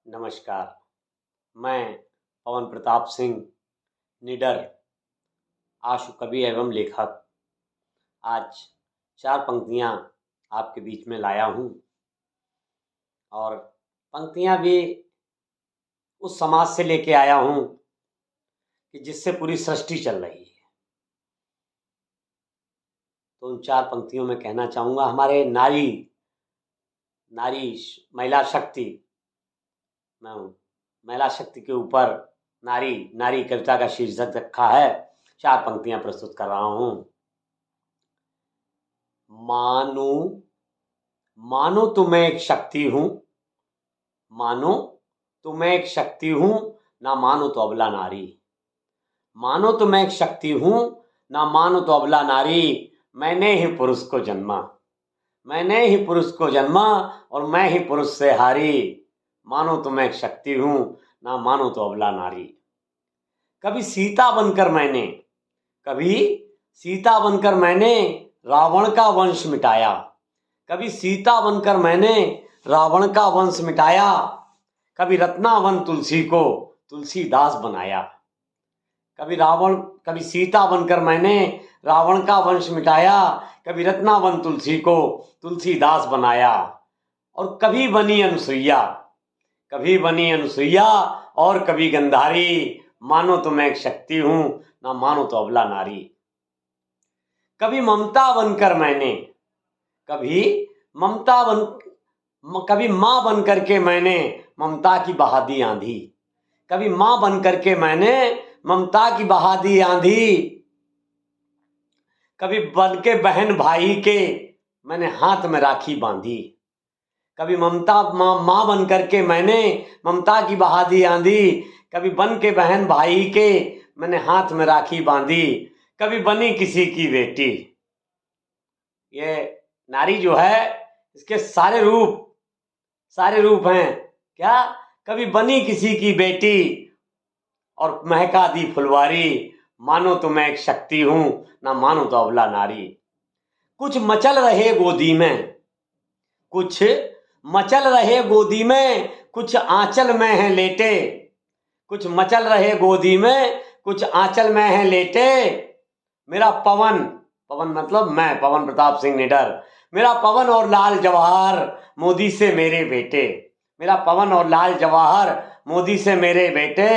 नमस्कार। मैं पवन प्रताप सिंह निडर आशु कवि एवं लेखक आज 4 पंक्तियाँ आपके बीच में लाया हूँ और पंक्तियाँ भी उस समाज से लेके आया हूँ कि जिससे पूरी सृष्टि चल रही है। तो उन 4 पंक्तियों में कहना चाहूँगा, हमारे नारी महिला शक्ति, मैं महिला शक्ति के ऊपर नारी कविता का शीर्षक रखा है। 4 पंक्तियां प्रस्तुत कर रहा हूं। मानो तुम्हें एक शक्ति हूं, मानो तुम्हें एक शक्ति हूं, ना मानो तो अबला नारी। मानो तुम्हें एक शक्ति हूं, ना मानो तो अबला नारी। मैंने ही पुरुष को जन्मा, मैंने ही पुरुष को जन्मा और मैं ही पुरुष से हारी। मानो तो मैं एक शक्ति हूं, ना मानो तो अबला नारी। कभी सीता बनकर मैंने रावण का वंश मिटाया। कभी सीता बनकर मैंने रावण का वंश मिटाया। कभी रत्नावन तुलसी को तुलसीदास बनाया। कभी सीता बनकर मैंने रावण का वंश मिटाया। कभी रत्नावन तुलसी को तुलसीदास बनाया। और कभी बनी अनुसुईया और कभी गंधारी। मानो तो मैं एक शक्ति हूं, ना मानो तो अबला नारी। कभी मां बन करके मैंने ममता की बहा दी आंधी। कभी मां बन करके मैंने ममता की बहा दी आंधी। कभी बन के बहन भाई के मैंने हाथ में राखी बांधी। कभी मां बन करके मैंने ममता की बहा दी आंधी। कभी बन के बहन भाई के मैंने हाथ में राखी बांधी। कभी बनी किसी की बेटी। ये नारी जो है, इसके सारे रूप हैं क्या? कभी बनी किसी की बेटी और महका दी फुलवारी। मानो तो मैं एक शक्ति हूं, ना मानो तो अबला नारी। कुछ मचल रहे गोदी में, कुछ आंचल में हैं लेटे। कुछ मचल रहे गोदी में, कुछ आंचल में हैं लेटे। मेरा पवन मतलब मैं पवन प्रताप सिंह निडर। मेरा पवन और लाल जवाहर मोदी से मेरे बेटे। मेरा पवन और लाल जवाहर मोदी से मेरे बेटे।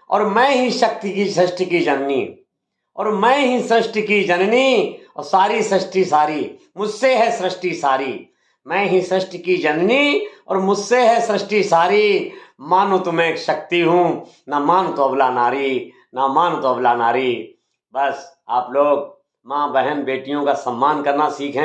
और मैं ही सृष्टि की जननी। और मैं ही सृष्टि की जननी और सारी सृष्टि सारी मुझसे है सृष्टि सारी। मैं ही सृष्टि की जननी और मुझसे है सृष्टि सारी। मानो तो मैं एक शक्ति हूं, ना मानो तो अबला नारी, ना मानो तो अबला नारी। बस आप लोग माँ बहन बेटियों का सम्मान करना सीखें।